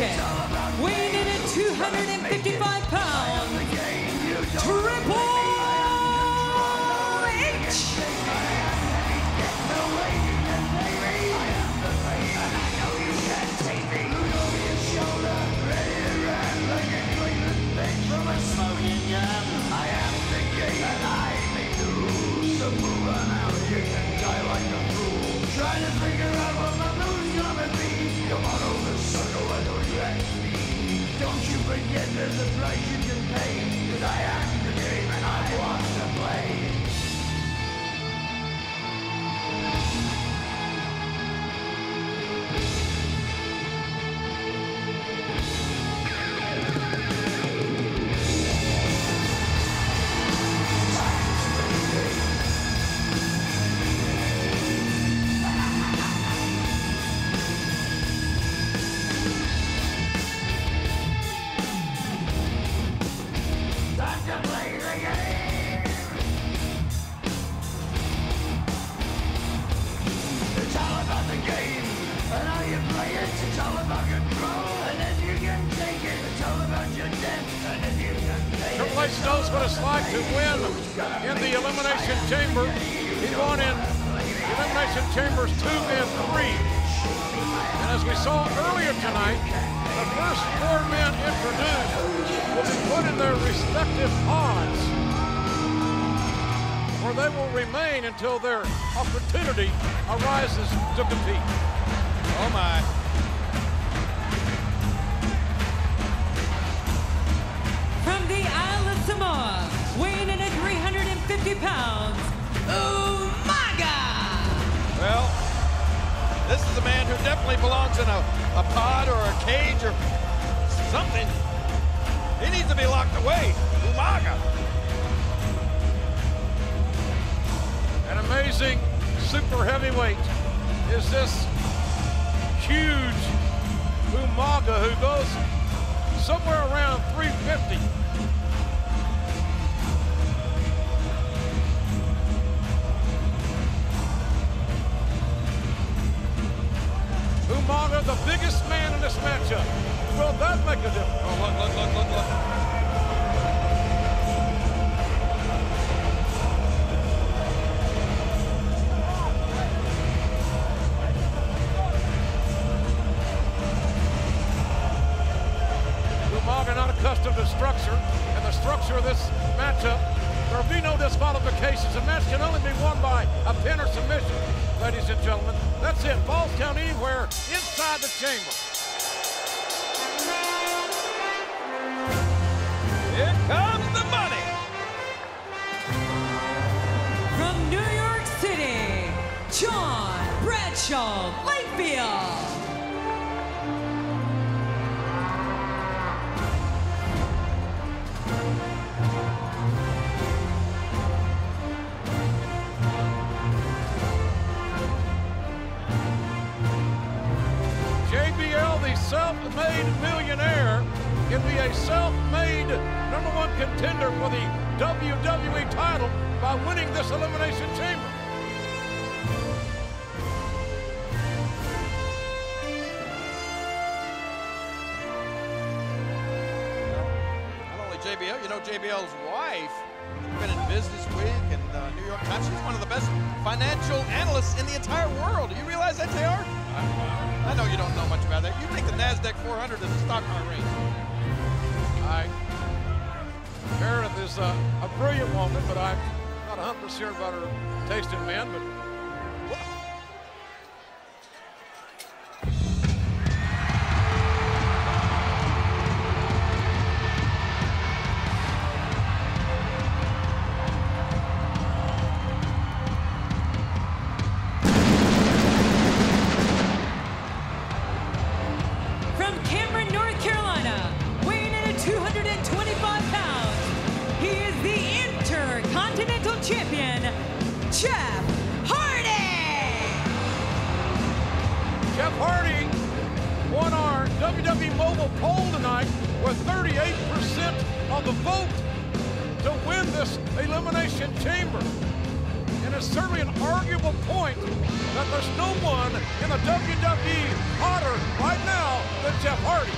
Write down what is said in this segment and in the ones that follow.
second, weighing in at 255 pounds, Triple H. From a smoking gun, I am the game and I may do. So move on out here and die like a fool. Trying to figure out what my move's gonna be. Come on over, circle, why don't you ask me? Don't you forget there's a price you can pay. Cause I am the game and I want to play. Triple H knows what it's like to win in the Elimination Chamber. He won in Elimination Chambers 2 and 3. And as we saw earlier tonight, the first 4 men introduced will be put in their respective pods, where they will remain until their opportunity arises to compete. Oh my. From the Isle of Samoa, weighing in at 350 pounds, Umaga! Well, this is a man who definitely belongs in a pod or a cage or something. He needs to be locked away. Umaga. An amazing super heavyweight is this huge Umaga who goes somewhere around 350. Umaga, the biggest man in this matchup. Will that make a difference? Oh, look. Umaga not accustomed to structure, and the structure of this matchup, there will be no disqualifications. The match can only be won by a pin or submission, ladies and gentlemen. That's it. Balls count anywhere inside the chamber. Here comes the money. From New York City, John Bradshaw Layfield. JBL, the self-made millionaire, can be a self-made #1 contender for the WWE title by winning this Elimination Chamber. Not only JBL, you know JBL's wife, she's been in Business Week and New York Times. She's one of the best financial analysts in the entire world. Do you realize that, JR? I know you don't know much about that. You think the NASDAQ 400 is a stock range. Meredith is a brilliant woman, but I'm not 100% about her taste in men, but From Cameron, North Carolina, weighing in at 225 pounds, he is the Intercontinental Champion, Jeff Hardy! Jeff Hardy won our WWE Mobile poll tonight with 38% of the vote to win this Elimination Chamber. And it's certainly an arguable point that there's no one in the WWE hotter right now than Jeff Hardy.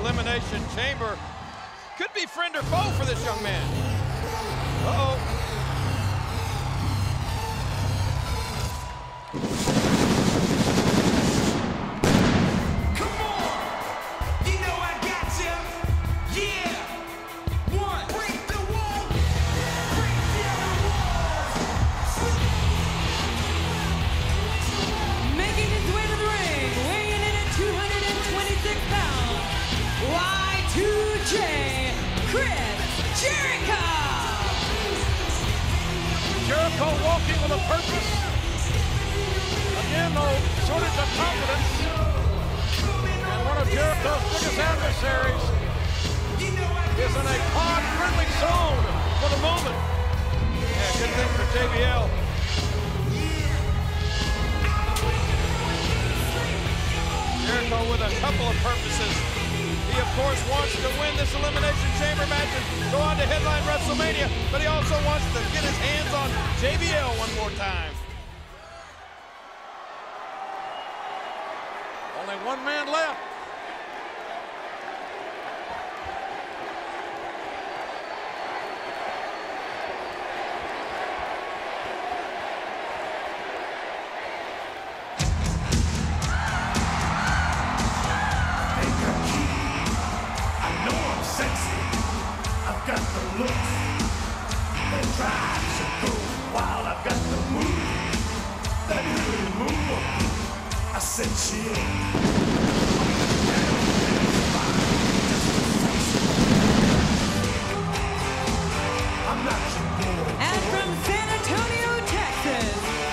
Elimination Chamber. Could be friend or foe for this young man. Uh-oh. Jericho walking with a purpose. Again, though, shortage of confidence. And one of Jericho's biggest adversaries is in a pod-friendly zone for the moment. Yeah, good thing for JBL. Jericho with a couple of purposes. He, of course, wants to win this Elimination Chamber match and go on to headline WrestleMania, but he also wants to get his hands on JBL one more time. Only one man left. And from San Antonio, Texas,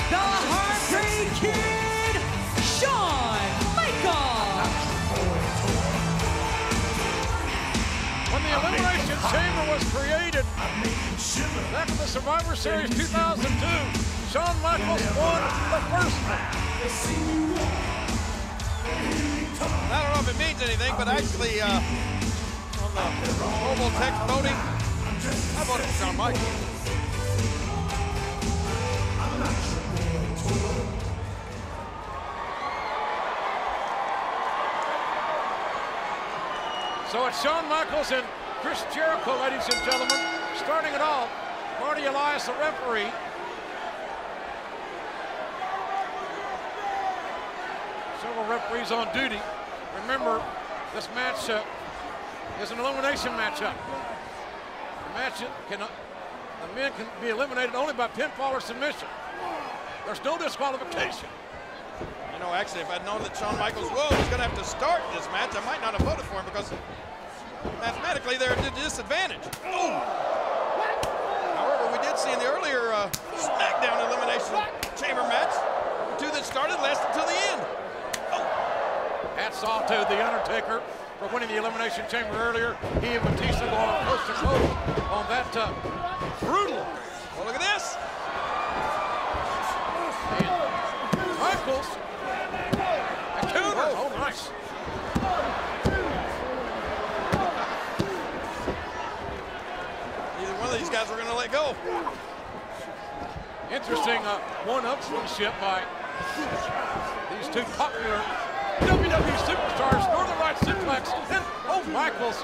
the Heartbreak Kid, Shawn Michaels. When the Elimination Chamber was created back in the Survivor Series 2002, Shawn Michaels won the first one. I don't know if it means anything, but actually, on the mobile text voting, I voted for Shawn Michaels. So it's Shawn Michaels and Chris Jericho, ladies and gentlemen, starting it off. Marty Elias, the referee. Several referees on duty. Remember, this match is an elimination matchup. The men can be eliminated only by pinfall or submission. There's no disqualification. You know, actually, if I'd known that Shawn Michaels was going to have to start this match, I might not have voted for him because mathematically they're at a disadvantage. Oh! However, we did see in the earlier SmackDown Elimination Chamber match, the two that started lasted until the end. Hats off to The Undertaker for winning the Elimination Chamber earlier. He and Batista going coast to coast on that brutal. Well, look at this. And Michaels. A counter. Oh, nice. Neither one of these guys were going to let go. Interesting one-upsmanship by these two popular WWE superstars. Northern Light suplex, and oh, Michaels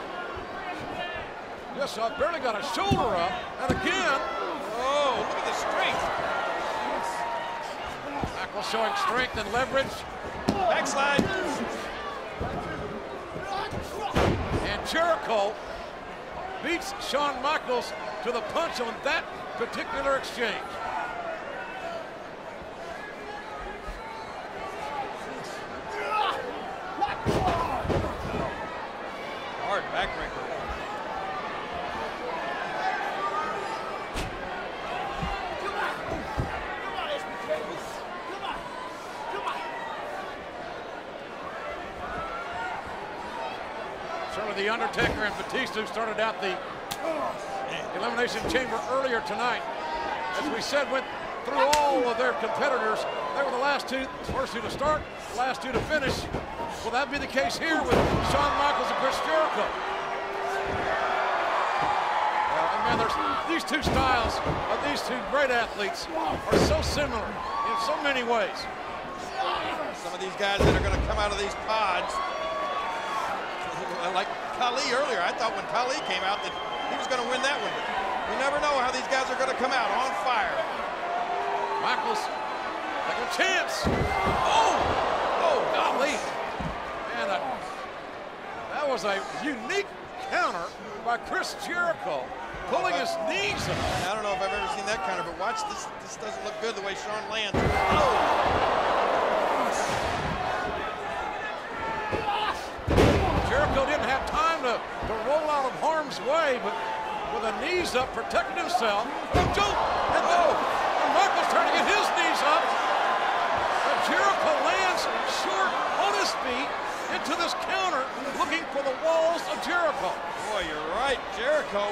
just barely got a shoulder up, and again. Oh, look at the strength. Michaels showing strength and leverage. Backslide. And Jericho beats Shawn Michaels to the punch on that particular exchange. Hard backbreaker. Certainly the Undertaker and Batista started out the Elimination Chamber earlier tonight. As we said, went through all of their competitors. They were the last two, first two to start, the last two to finish. Will that be the case here with Shawn Michaels and Chris Jericho? And man, these two styles of these two great athletes are so similar in so many ways. Some of these guys that are going to come out of these pods, like Khali earlier. I thought when Khali came out that he was going to win that one. But you never know how these guys are going to come out on fire. Michaels, like a chance. Oh, golly. Man, that was a unique counter by Chris Jericho, pulling his knees up. I don't know if I've ever seen that counter, but watch this. This doesn't look good the way Shawn lands. Oh! Jericho didn't have time to roll out of harm's way, but with the knees up, protecting himself. And Michaels trying to get his knees up. But Jericho lands short on his feet into this counter, looking for the walls of Jericho. Boy, you're right. Jericho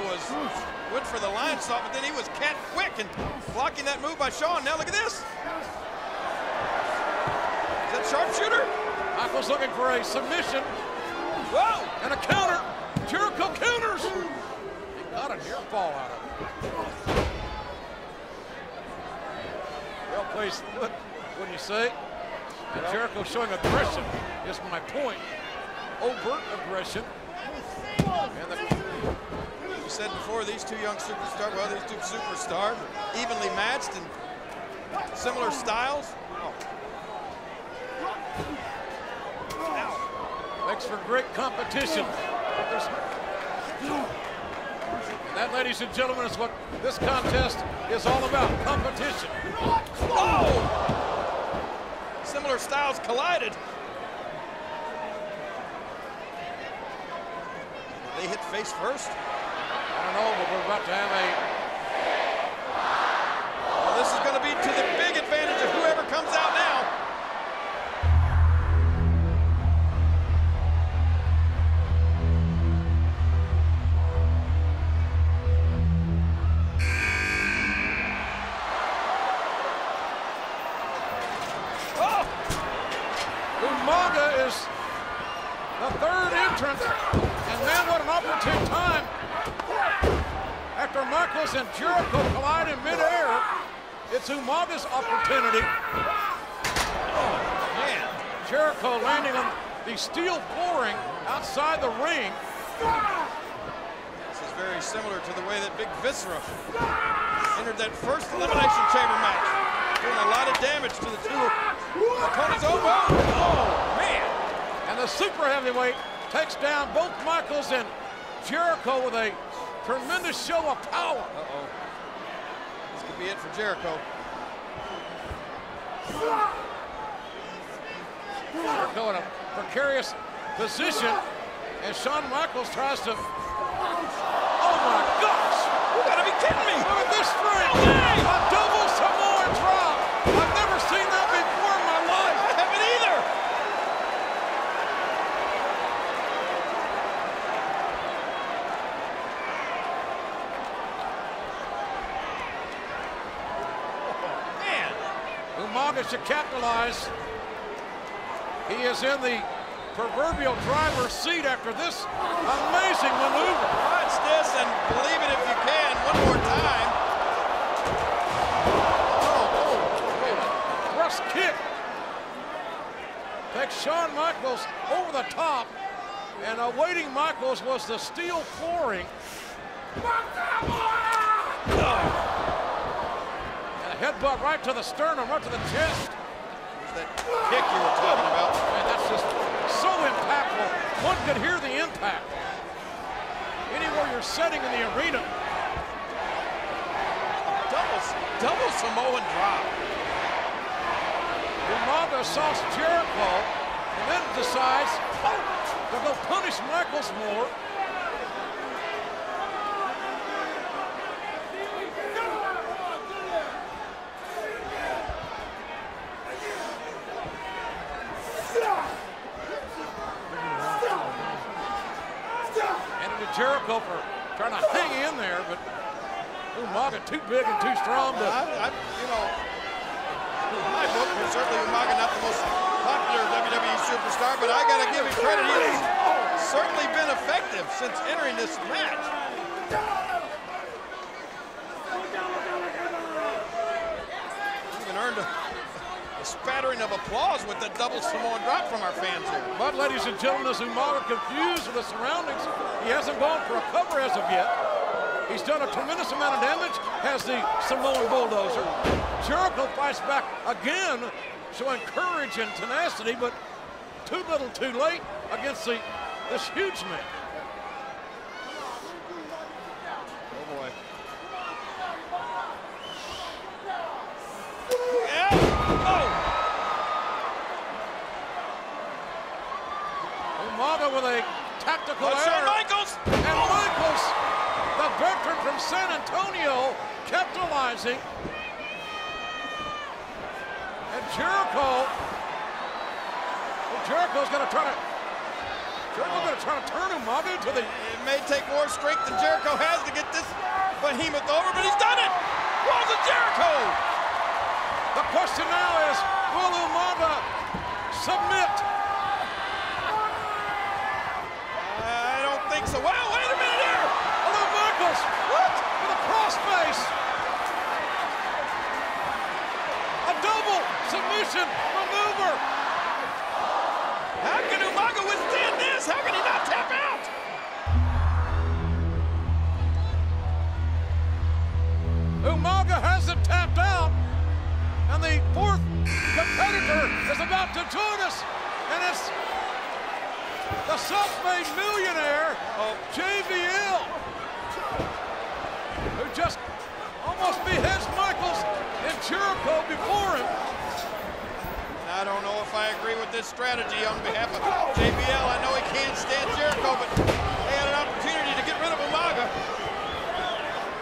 went for the line stop, but then he was cat quick and blocking that move by Shawn. Now look at this. Is that sharpshooter? Michaels looking for a submission. Whoa! And a counter. Jericho counters. He got a near fall out of it. Well placed foot, wouldn't you say? And Jericho showing aggression is my point. Overt aggression. And you said before, these two young superstars, well, these two superstars are evenly matched and similar styles. Oh. Makes for great competition. And that, ladies and gentlemen, is what this contest is all about, competition. Oh! Similar styles collided. They hit face first? I don't know, but we're about to have a... Well, this is going to be to the big advantage of whoever comes out now. Umaga is the third entrant, and man, what an opportune time. After Michaels and Jericho collide in midair, it's Umaga's opportunity. Oh, man. Jericho landing on the steel flooring outside the ring. This is very similar to the way that Big Viscera entered that first Elimination Chamber match, doing a lot of damage to the two opponents. Oh, man. And the super heavyweight takes down both Michaels and Jericho with a tremendous show of power. Uh-oh. This could be it for Jericho. Jericho in a precarious position, and Shawn Michaels tries to... Oh my gosh! You gotta be kidding me! Look at this strength! A double Samoan drop! I've never seen that before in my life! I haven't either! Oh, man! Umaga should capitalize. He is in the proverbial driver's seat after this amazing maneuver. Watch this and believe it if you can one more time. Thrust kick. Takes Shawn Michaels over the top, and awaiting Michaels was the steel flooring. And a headbutt right to the sternum, right to the chest. That kick you were talking about. Man, that's just so impactful. One could hear the impact. Anywhere you're sitting in the arena. Double Samoan drop. Umaga sauced Jericho and then decides to go punish Michaels more. Jericho for trying to hang in there, but Umaga too big and too strong to... You know, in my book, certainly Umaga not the most popular WWE superstar, but I got to give him credit. He has certainly been effective since entering this match. Even earned a spattering of applause with the double Samoan drop from our fans here. But, ladies and gentlemen, as Umaga confused with the surroundings, he hasn't gone for a cover as of yet. He's done a tremendous amount of damage, has the Samoan bulldozer. Jericho fights back again, showing courage and tenacity, but too little too late against this huge man. Oh, boy. Yeah. Oh! Umaga with a tactical Shawn error. Michaels! And Michaels, the veteran from San Antonio, capitalizing. And Jericho's going to try to turn Umaga to the... It may take more strength than Jericho has to get this behemoth over, but he's done it! Walls of Jericho! The question now is, will Umaga submit? I don't think so. Wow, wait a minute here! Hello, Michaels. What? With a crossface. A double submission maneuver. How can Umaga withstand this? How can he not tap out? Umaga hasn't tapped out, and the fourth competitor is about to join us, and it's the self-made millionaire, JBL, who just almost beheads Michaels and Jericho before him. I don't know if I agree with this strategy on behalf of JBL. I know he can't stand Jericho, but they had an opportunity to get rid of Umaga.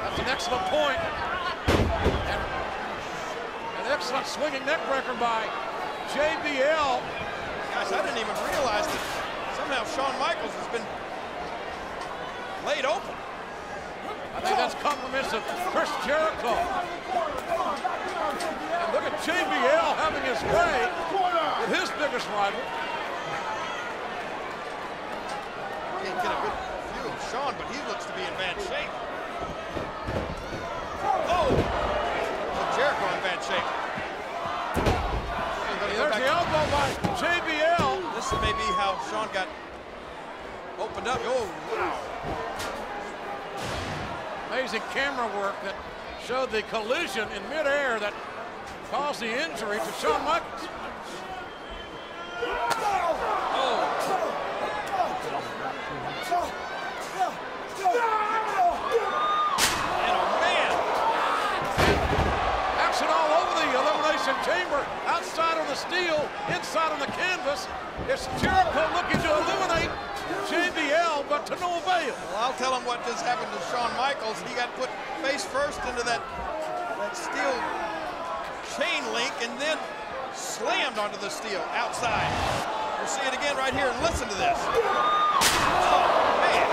That's an excellent point. And an excellent swinging neck breaker by JBL. Guys, I didn't even realize that somehow Shawn Michaels has been laid open. I think that's compliments of Chris Jericho. And look at JBL having his way with his biggest rival. Can't get a good view of Shawn, but he looks to be in bad shape. Oh! Jericho in bad shape. There's the elbow by JBL. This may be how Shawn got opened up. Oh, wow. Amazing camera work that showed the collision in midair that caused the injury to Shawn Michaels. Oh. And oh, man. Action all over the Elimination Chamber, outside on the steel, inside on the canvas. It's Jericho looking to eliminate JBL, but to no avail. Well, I'll tell him what just happened to Shawn Michaels. He got put face first into that steel chain link and then slammed onto the steel outside. We'll see it again right here and listen to this. Oh, man.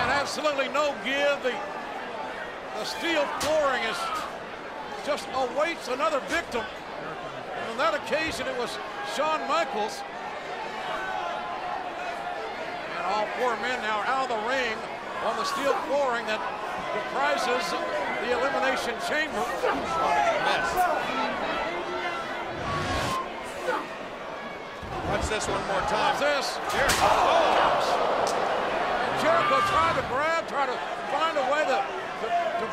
And absolutely no give. The steel flooring is just awaits another victim. And on that occasion, it was Shawn Michaels. And all four men now are out of the ring on the steel flooring that comprises the Elimination Chamber. Mess. Watch this one more time. Watch this. Jericho. Oh. And Jericho tried to grab, tried to find a way to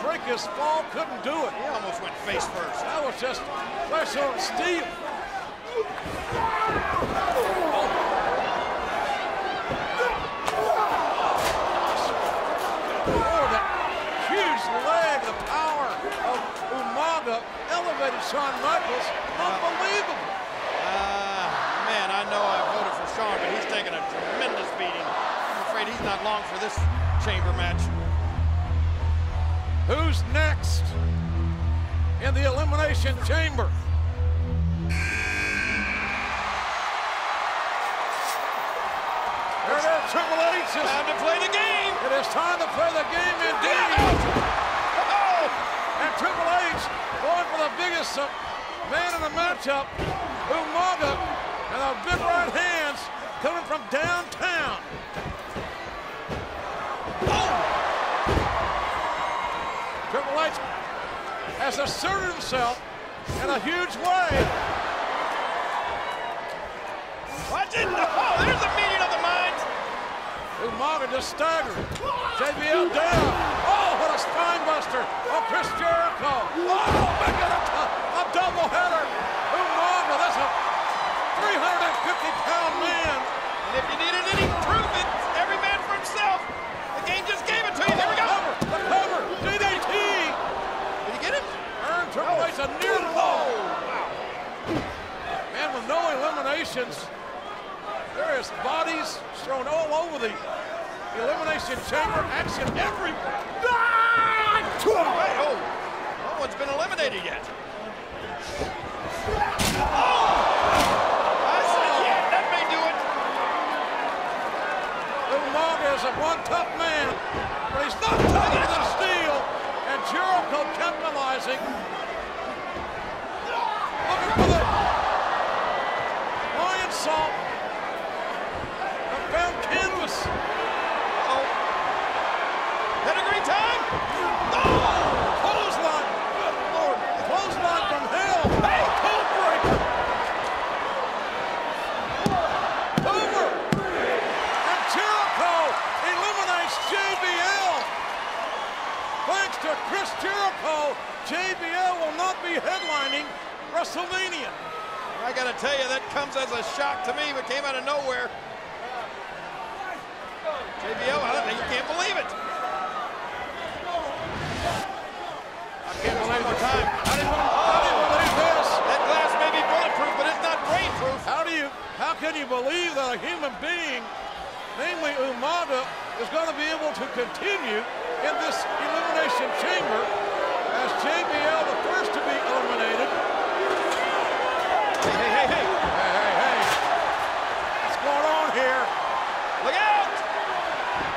break his fall, couldn't do it. He almost went face first. That was just flesh on steel. Oh, that huge leg, the power of Umaga elevated Shawn Michaels. Unbelievable. Man, I know I voted for Shawn, but he's taking a tremendous beating. I'm afraid he's not long for this chamber match. Who's next in the Elimination Chamber? There it is, Triple H. Time to play the game. It is time to play the game indeed. Oh. And Triple H going for the biggest man in the matchup, Umaga, and the big right hands coming from downtown. Triple H has asserted himself in a huge way. Watch it. Oh, there's a meeting of the minds. Umaga just staggered. JBL down. Oh, what a spine buster. Oh, Chris Jericho. Oh, making a doubleheader. Umaga, that's a 350-pound man. And if you needed any proof, it's every man for himself. The game just gave it to you. Here we go. The cover. DDT. Did you get it? Earn Triple H a near fall. Man, with no eliminations, there is bodies thrown all over the Elimination Chamber. Action everywhere. Oh, no one's been eliminated yet. Oh! I said, yeah, that may do it. Umaga is a one tough man, but he's not tougher than steel. And Jericho capitalizing. Looking for the lion salt. The found canvas. Oh. Pedigree time. Oh! Clothesline. Good Lord. Clothesline from hell. Hey! Code breaker. Over. And Jericho eliminates JBL. Thanks to Chris Jericho, JBL will not be headlining WrestleMania. I gotta tell you, that comes as a shock to me, but came out of nowhere. JBL, you can't believe it. I can't believe One more time. I didn't believe this. That glass may be bulletproof, but it's not brain-proof. How can you believe that a human being, namely Umaga, is going to be able to continue in this Elimination Chamber as JBL the first to be eliminated? Hey. Hey. What's going on here? Look out!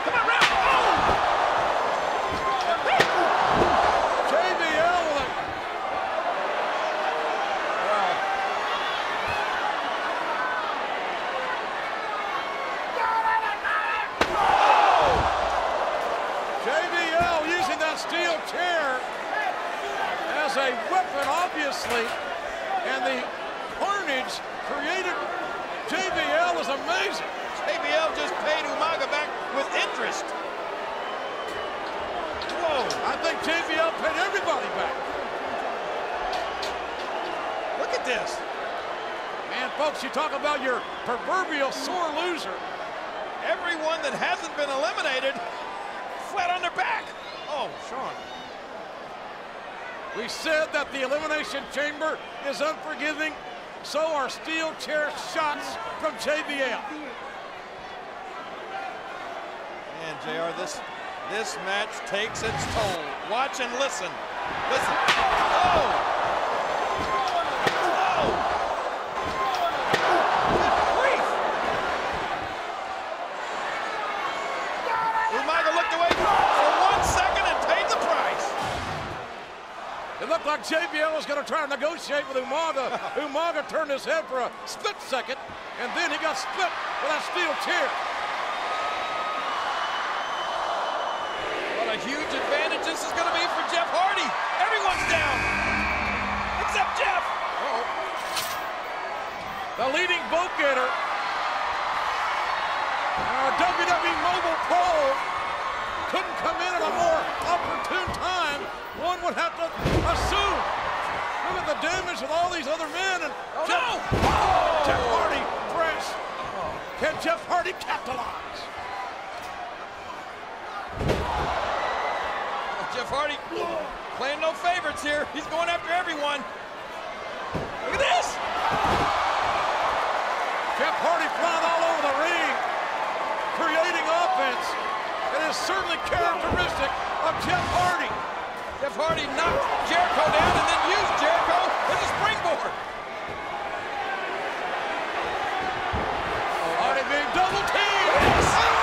Come on, Ralph! Oh! JBL with a... Well... JBL using that steel chair as a weapon, obviously, and the carnage created. JBL is amazing. JBL just paid Umaga back with interest. Whoa! I think JBL paid everybody back. Look at this. Man, folks, you talk about your proverbial sore loser. Everyone that hasn't been eliminated, flat on their back. Oh, Sean. We said that the Elimination Chamber is unforgiving. So are steel chair shots from JBL. Man, JR, this match takes its toll. Watch and listen. Listen. Oh! Oh! Good grief! Umaga looked away for 1 second and paid the price. It looked like JBL was going to try to negotiate with Umaga. Umaga turned his head for a split second, and then he got split with that steel chair. What a huge advantage this is going to be for Jeff Hardy. Everyone's down, except Jeff. Uh-oh. The leading vote getter, WWE Mobile Pro, couldn't come in at a more opportune time. One would have to assume. Look at the damage with all these other men. And Jeff Hardy fresh. Can Jeff Hardy capitalize? Jeff Hardy playing no favorites here. He's going after everyone. Look at this. Jeff Hardy flying all over the ring, creating offense. It is certainly characteristic of Jeff Hardy. Jeff Hardy knocked Jericho down and then used Jericho as a springboard. Hardy being double teamed.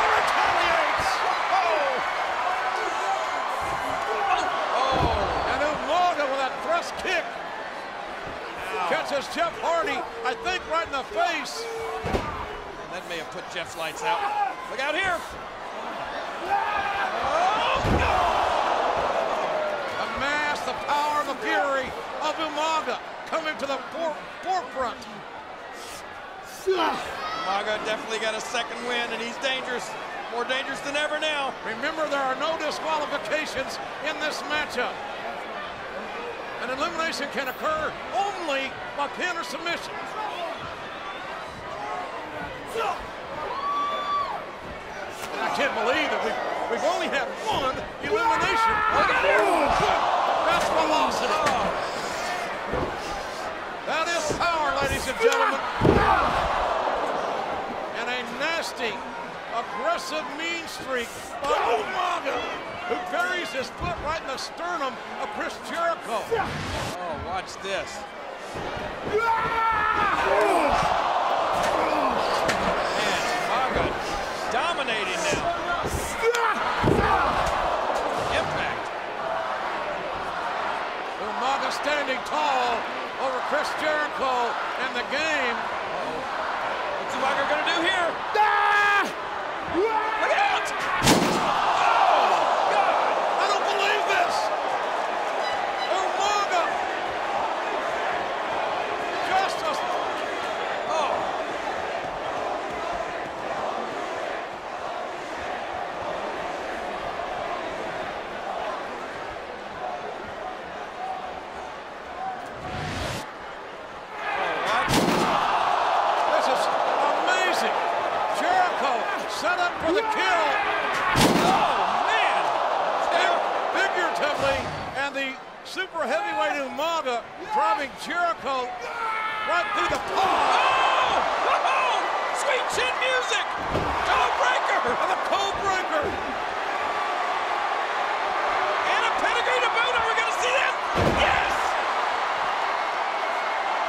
Retaliates. And Umaga with that thrust kick. Catches Jeff Hardy, I think, right in the face. That may have put Jeff's lights out. Look out here. The mass, the power, the fury of Umaga. coming to the forefront. Umaga definitely got a second win, and he's dangerous. More dangerous than ever now. Remember, there are no disqualifications in this matchup. An elimination can occur only by pin or submission. And I can't believe that we've only had one elimination. Look at him! That's velocity. That is power, ladies and gentlemen. And a nasty, aggressive mean streak by Umaga, who buries his foot right in the sternum of Chris Jericho. Oh, watch this. Man, Umaga dominating now. Impact. Umaga standing tall over Chris Jericho and the game. What's Umaga gonna do here? Look out! Oh, God! I don't believe this! Umaga! Justice! Oh! This is amazing! Jericho set up for the kill! Oh, man! Figuratively, and the super heavyweight Umaga driving Jericho right through the paw. Oh! Sweet chin music! Code breaker! And the code breaker! And a pedigree to boot. Are we gonna see that? Yes!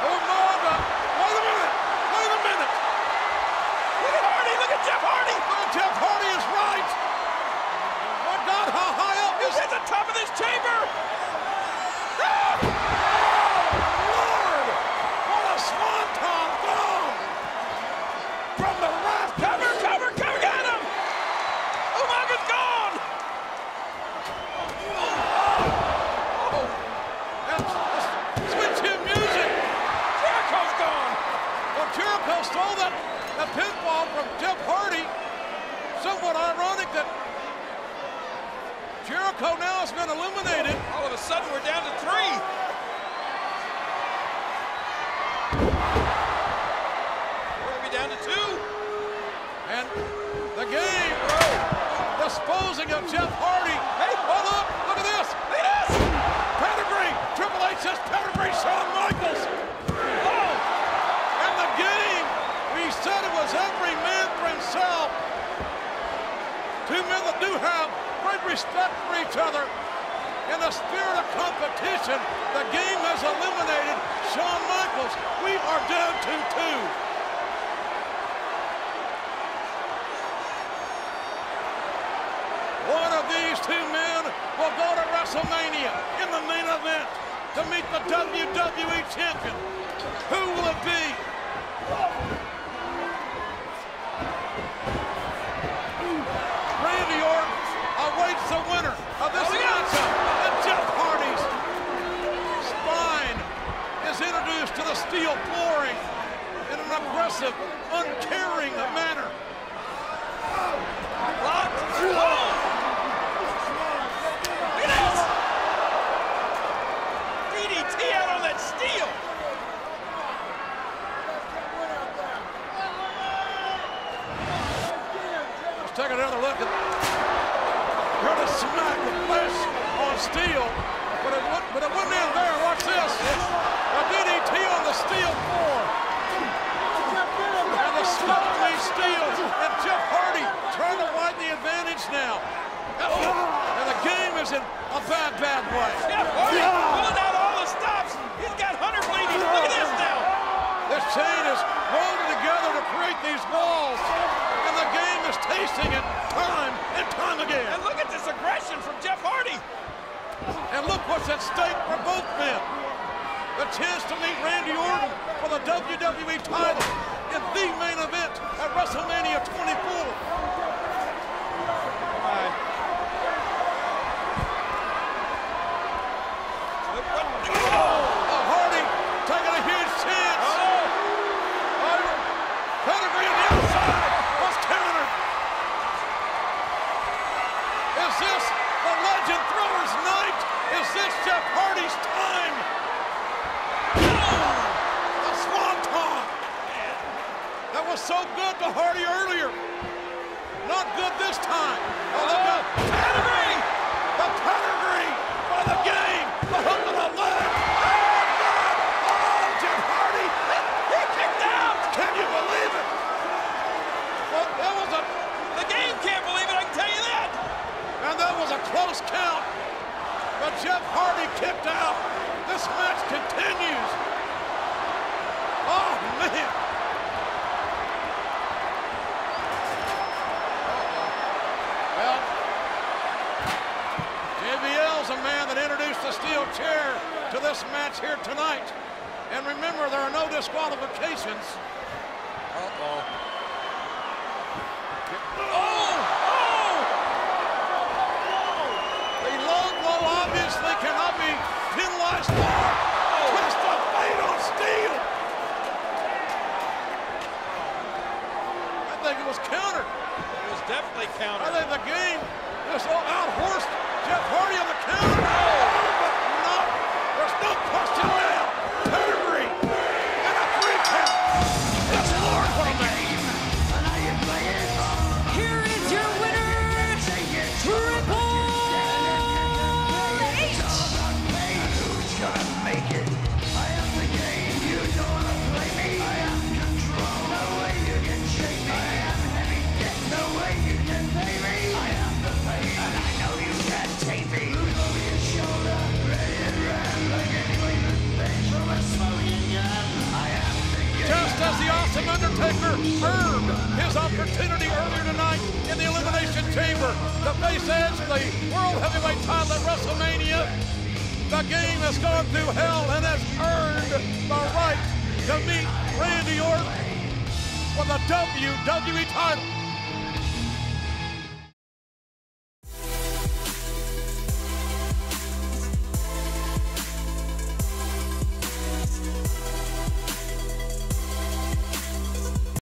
Umaga! Wait a minute! Wait a minute! Look at Hardy! Look at Jeff Hardy! Oh, Jeff Hardy is right! My God, how high up is He's at the top of this chamber! Lord! What a swanton bomb! From the raft! Cover! Cover! Cover! Got him! Umaga's gone! Oh! And switch him music! Jericho's gone! Well, Jericho stole that pinfall from Jeff Hardy. Somewhat ironic that Jericho now has been eliminated. All of a sudden, we're down to 3. We're gonna be down to 2. And the game disposing of Jeff Hardy. Hey. Oh, look at this. Look at this! Pedigree. Triple H says pedigree. Shawn Michaels. Oh! And the game, we said it was every man for himself. Two men that do have great respect for each other. In the spirit of competition, the game has eliminated Shawn Michaels. We are down to 2. One of these two men will go to WrestleMania in the main event to meet the WWE Champion. Who will it be? Randy Orton awaits the winner of this matchup, and Jeff Hardy's spine is introduced to the steel flooring in an aggressive, uncaring manner. Locked! Oh! Look at this! DDT out on that steel! Let's take another look at Curtis smack the flesh on steel, but it wouldn't end there. Watch this. A DDT on the steel floor. And the smoking steel. And Jeff Hardy trying to widen the advantage now. And the game is in a bad, bad way. Jeff Hardy pulling out all the stops! He's got Hunter bleeding! Look at this now! This chain is woven together to create these walls. And the game is tasting it time and time again. And look at this aggression from Jeff Hardy! And look what's at stake for both men. The chance to meet Randy Orton for the WWE title in the main event at WrestleMania 24. Hardy Is this the Legend Throwers night? Is this Jeff Hardy's time? Oh, the swanton. That was so good to Hardy earlier. Not good this time. Oh, look out. Pedigree! The pedigree by the game. The hook of the leg. Oh, Jeff Hardy. He kicked out. Can you believe it? Well, that was The game can't believe it, I can tell you that. and that was a close count. But Jeff Hardy kicked out. This match continues. Oh, man. Well, JBL's a man that introduced the steel chair to this match here tonight. And remember, there are no disqualifications. Uh-oh. The low blow obviously cannot be penalized for. Twist of fate on steel. I think it was countered. It was definitely I countered. think the game just out-horsed Jeff Hardy on the counter. But no, there's no question now. Pedigree and a 3 count. Yes, Lord, what a match. Here is your winner, Triple H. Just as the Awesome Undertaker earned his opportunity earlier tonight in the Elimination Chamber to face Edge for the World Heavyweight title at WrestleMania, the game has gone through hell and has earned the right to meet Randy Orton for the WWE title.